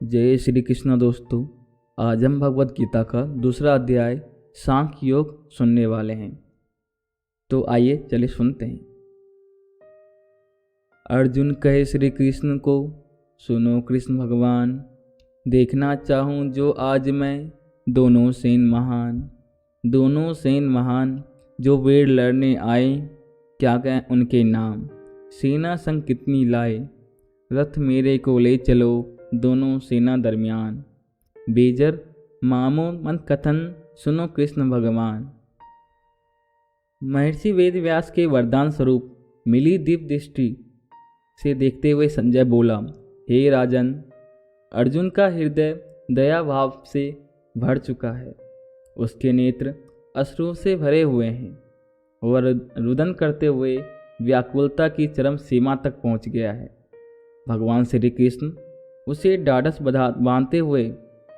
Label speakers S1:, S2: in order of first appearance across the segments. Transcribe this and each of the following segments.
S1: जय श्री कृष्ण दोस्तों। आज हम भगवत गीता का दूसरा अध्याय सांख्य योग सुनने वाले हैं। तो आइए चलिए सुनते हैं। अर्जुन कहे श्री कृष्ण को, सुनो कृष्ण भगवान, देखना चाहूँ जो आज मैं दोनों सेन महान जो वेड़ लड़ने आए, क्या कहें उनके नाम। सेना संग कितनी लाए, रथ मेरे को ले चलो दोनों सेना दरमियान। बेजर मामो मन कथन, सुनो कृष्ण भगवान। महर्षि वेद व्यास के वरदान स्वरूप मिली दिव्य दृष्टि से देखते हुए संजय बोला, हे राजन, अर्जुन का हृदय दया भाव से भर चुका है। उसके नेत्र अश्रुओं से भरे हुए हैं और रुदन करते हुए व्याकुलता की चरम सीमा तक पहुंच गया है। भगवान श्री कृष्ण उसे ढाढ़स बांधते हुए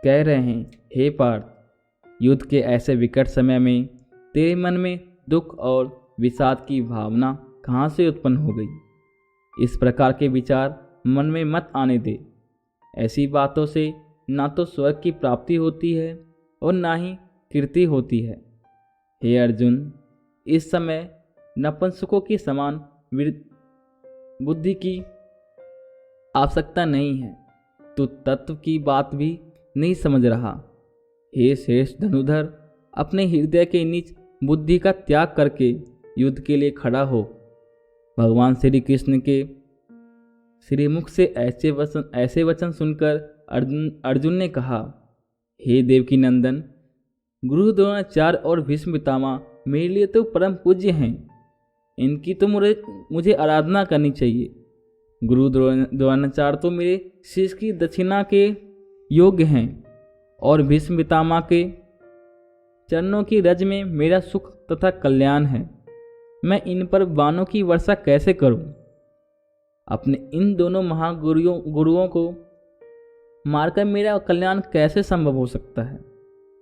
S1: कह रहे हैं, हे पार्थ, युद्ध के ऐसे विकट समय में तेरे मन में दुख और विषाद की भावना कहाँ से उत्पन्न हो गई। इस प्रकार के विचार मन में मत आने दे। ऐसी बातों से ना तो स्वर्ग की प्राप्ति होती है और ना ही कीर्ति होती है। हे अर्जुन, इस समय नपुंसकों की समान बुद्धि की आवश्यकता नहीं है। तू तत्व की बात भी नहीं समझ रहा। हे श्रेष्ठ धनुधर, अपने हृदय के नीच बुद्धि का त्याग करके युद्ध के लिए खड़ा हो। भगवान श्री कृष्ण के श्रीमुख से ऐसे वचन सुनकर अर्जुन ने कहा, हे देवकी नंदन, गुरु द्रोणाचार्य और भीष्म पितामह मेरे लिए तो परम पूज्य हैं। इनकी तो मुझे आराधना करनी चाहिए। गुरु द्रोणाचार्य तो मेरे शीश की दक्षिणा के योग्य हैं और भीष्म पितामह के चरणों की रज में मेरा सुख तथा कल्याण है। मैं इन पर बाणों की वर्षा कैसे करूं? अपने इन दोनों महागुरुओं को मारकर मेरा कल्याण कैसे संभव हो सकता है?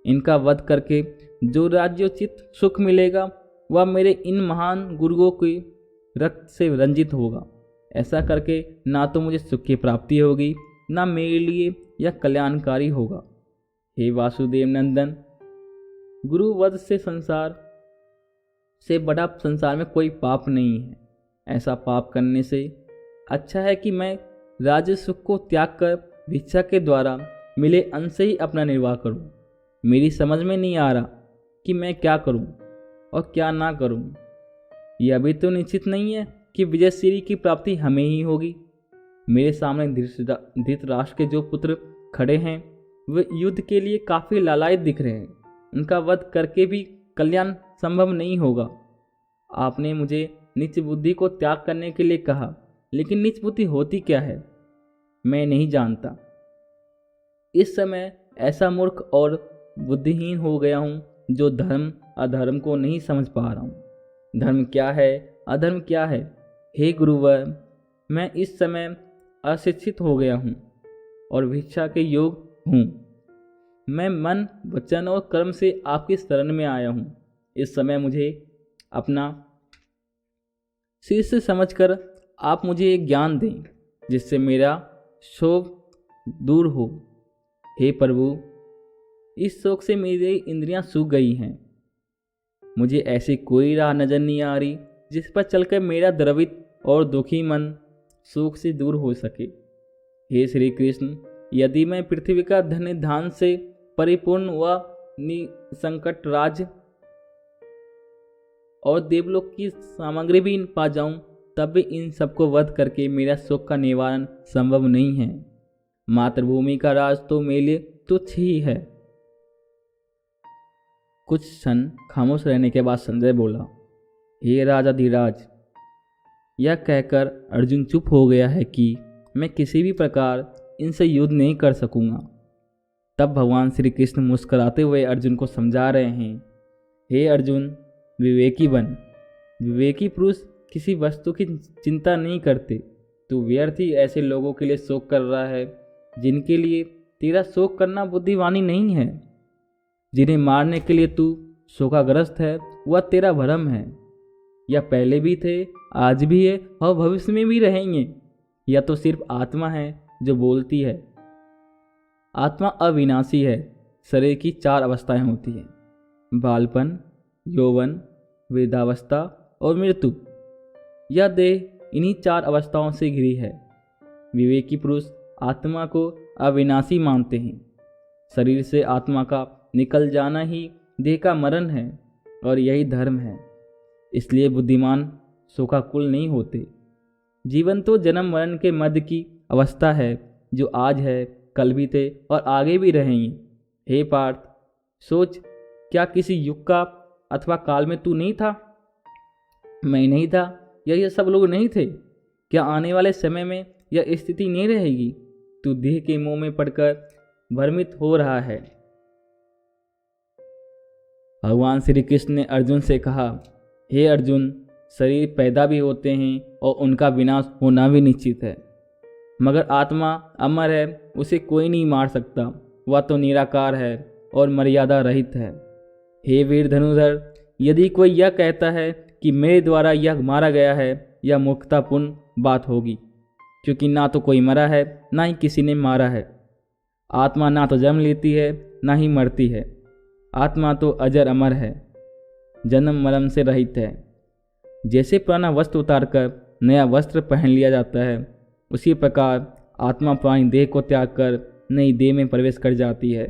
S1: इनका वध करके जो राज्योचित सुख मिलेगा वह मेरे इन महान गुरुओं के रक्त से रंजित होगा। ऐसा करके ना तो मुझे सुख की प्राप्ति होगी, ना मेरे लिए यह कल्याणकारी होगा। हे वासुदेव नंदन, गुरु वध से बड़ा संसार में कोई पाप नहीं है। ऐसा पाप करने से अच्छा है कि मैं राज्य सुख को त्याग कर भिक्षा के द्वारा मिले अन्न से ही अपना निर्वाह करूं। मेरी समझ में नहीं आ रहा कि मैं क्या करूं और क्या ना करूं। यह अभी तो निश्चित नहीं है कि विजयश्री की प्राप्ति हमें ही होगी। मेरे सामने धृतराष्ट्र के जो पुत्र खड़े हैं वे युद्ध के लिए काफ़ी लालायित दिख रहे हैं। उनका वध करके भी कल्याण संभव नहीं होगा। आपने मुझे नीच बुद्धि को त्याग करने के लिए कहा, लेकिन नीच बुद्धि होती क्या है मैं नहीं जानता। इस समय ऐसा मूर्ख और बुद्धिहीन हो गया हूँ जो धर्म अधर्म को नहीं समझ पा रहा हूँ। धर्म क्या है, अधर्म क्या है? हे गुरुवर, मैं इस समय अशिक्षित हो गया हूँ और भिक्षा के योग हूँ। मैं मन, वचन और कर्म से आपकी शरण में आया हूँ। इस समय मुझे अपना शिष्य समझकर आप मुझे एक ज्ञान दें जिससे मेरा शोक दूर हो। हे प्रभु, इस शोक से मेरी इंद्रियां सूख गई हैं। मुझे ऐसी कोई राह नजर नहीं आ रही जिस पर चलकर मेरा द्रवित और दुखी मन शोक से दूर हो सके। हे श्री कृष्ण, यदि मैं पृथ्वी का धन धान से परिपूर्ण व निसंकट राज और देवलोक की सामग्री भी पा जाऊं, तब भी इन सबको वध करके मेरा शोक का निवारण संभव नहीं है। मातृभूमि का राज तो मेरे लिए तुच्छ ही है। कुछ क्षण खामोश रहने के बाद संजय बोला, हे राजाधिराज। यह कहकर अर्जुन चुप हो गया है कि मैं किसी भी प्रकार इनसे युद्ध नहीं कर सकूंगा। तब भगवान श्री कृष्ण मुस्कुराते हुए अर्जुन को समझा रहे हैं, हे अर्जुन, विवेकी बन। विवेकी पुरुष किसी वस्तु की चिंता नहीं करते। तू व्यर्थ ही ऐसे लोगों के लिए शोक कर रहा है जिनके लिए तेरा शोक करना बुद्धिवानी नहीं है। जिन्हें मारने के लिए तू शोकाग्रस्त है वह तेरा भ्रम है। यह पहले भी थे, आज भी है और भविष्य में भी रहेंगे। यह तो सिर्फ आत्मा है जो बोलती है। आत्मा अविनाशी है। शरीर की 4 अवस्थाएं होती हैं, बालपन, यौवन, वृद्धावस्था और मृत्यु। यह देह इन्हीं 4 अवस्थाओं से घिरी है। विवेकी पुरुष आत्मा को अविनाशी मानते हैं। शरीर से आत्मा का निकल जाना ही देह का मरण है और यही धर्म है। इसलिए बुद्धिमान शोकाकुल नहीं होते। जीवन तो जन्म मरण के मध्य की अवस्था है, जो आज है, कल भी थे और आगे भी रहेंगे। हे पार्थ, सोच, क्या किसी युग का अथवा काल में तू नहीं था? मैं नहीं था या ये सब लोग नहीं थे? क्या आने वाले समय में यह स्थिति नहीं रहेगी? तू देह के मोह में पड़कर भ्रमित हो रहा है। भगवान श्री कृष्ण ने अर्जुन से कहा, हे अर्जुन, शरीर पैदा भी होते हैं और उनका विनाश होना भी निश्चित है, मगर आत्मा अमर है, उसे कोई नहीं मार सकता। वह तो निराकार है और मर्यादा रहित है। हे वीर धनुधर, यदि कोई यह कहता है कि मेरे द्वारा यह मारा गया है, यह मूर्खतापूर्ण बात होगी, क्योंकि ना तो कोई मरा है, ना ही किसी ने मारा है। आत्मा ना तो जन्म लेती है, ना ही मरती है। आत्मा तो अजर अमर है, जन्म मरण से रहित है। जैसे पुराना वस्त्र उतारकर नया वस्त्र पहन लिया जाता है, उसी प्रकार आत्मा पुरानी देह को त्याग कर नई देह में प्रवेश कर जाती है।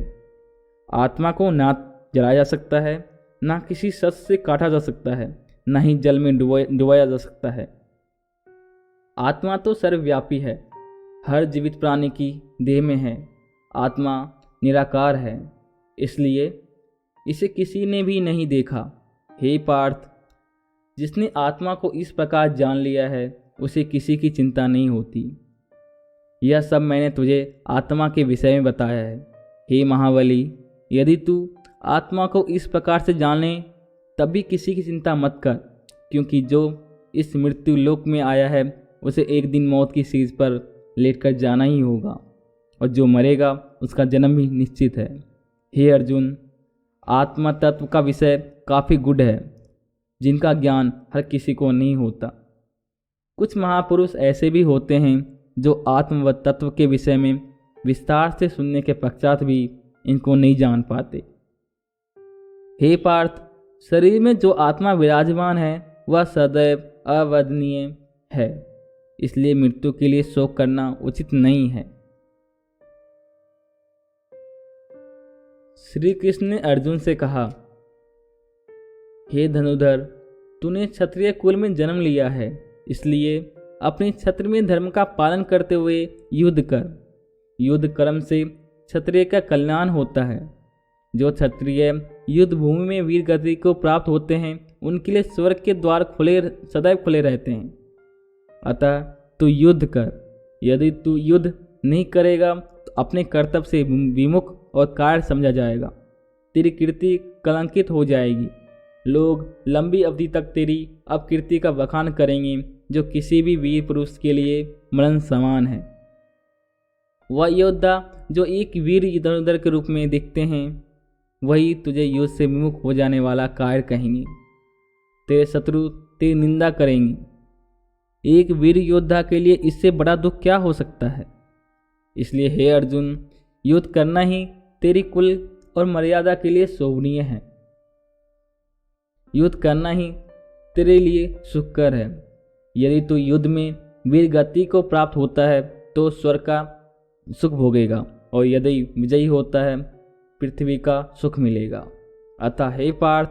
S1: आत्मा को ना जलाया जा सकता है, ना किसी शस्त्र से काटा जा सकता है, ना ही जल में डुबाया जा सकता है। आत्मा तो सर्वव्यापी है, हर जीवित प्राणी की देह में है। आत्मा निराकार है, इसलिए इसे किसी ने भी नहीं देखा। हे पार्थ, जिसने आत्मा को इस प्रकार जान लिया है, उसे किसी की चिंता नहीं होती। यह सब मैंने तुझे आत्मा के विषय में बताया है। हे महाबली, यदि तू आत्मा को इस प्रकार से जान ले, तब भी किसी की चिंता मत कर, क्योंकि जो इस मृत्यु लोक में आया है, उसे एक दिन मौत की सीढ़ी पर लेटकर जाना ही होगा, और जो मरेगा उसका जन्म भी निश्चित है। हे अर्जुन, आत्मा तत्व का विषय काफ़ी गूढ़ है, जिनका ज्ञान हर किसी को नहीं होता। कुछ महापुरुष ऐसे भी होते हैं जो आत्म व तत्व के विषय में विस्तार से सुनने के पश्चात भी इनको नहीं जान पाते। हे पार्थ, शरीर में जो आत्मा विराजमान है वह सदैव अवदनीय है, इसलिए मृत्यु के लिए शोक करना उचित नहीं है। श्री कृष्ण ने अर्जुन से कहा, हे धनुधर, तूने क्षत्रिय कुल में जन्म लिया है, इसलिए अपने क्षत्रिय धर्म का पालन करते हुए युद्ध कर। युद्ध कर्म से क्षत्रिय का कल्याण होता है। जो क्षत्रिय युद्ध भूमि में वीर गति को प्राप्त होते हैं, उनके लिए स्वर्ग के द्वार सदैव खुले रहते हैं। अतः तू युद्ध कर। यदि तू युद्ध नहीं करेगा तो अपने कर्तव्य से विमुख और कार्य समझा जाएगा। तेरी कीर्ति कलंकित हो जाएगी। लोग लंबी अवधि तक तेरी अपकीर्ति का बखान करेंगे, जो किसी भी वीर पुरुष के लिए मरण समान है। वह योद्धा जो एक वीर इधर उधर के रूप में दिखते हैं, वही तुझे युद्ध से विमुख हो जाने वाला कार्य कहेंगे। तेरे शत्रु तेरी निंदा करेंगे। एक वीर योद्धा के लिए इससे बड़ा दुख क्या हो सकता है? इसलिए हे अर्जुन, युद्ध करना ही तेरी कुल और मर्यादा के लिए शोभनीय है। युद्ध करना ही तेरे लिए सुखकर है। यदि तू युद्ध में वीर गति को प्राप्त होता है तो स्वर्ग का सुख भोगेगा, और यदि विजयी होता है पृथ्वी का सुख मिलेगा। अतः हे पार्थ,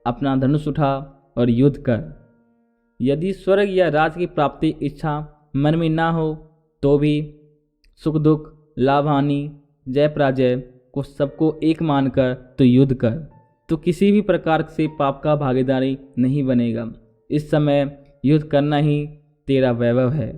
S1: अपना धनुष उठा और युद्ध कर। यदि स्वर्ग या राज की प्राप्ति इच्छा मन में ना हो तो भी सुख दुख, लाभ हानि, जय पराजय को सबको एक मानकर तो युद्ध कर, तो किसी भी प्रकार से पाप का भागीदारी नहीं बनेगा। इस समय युद्ध करना ही तेरा वैभव है।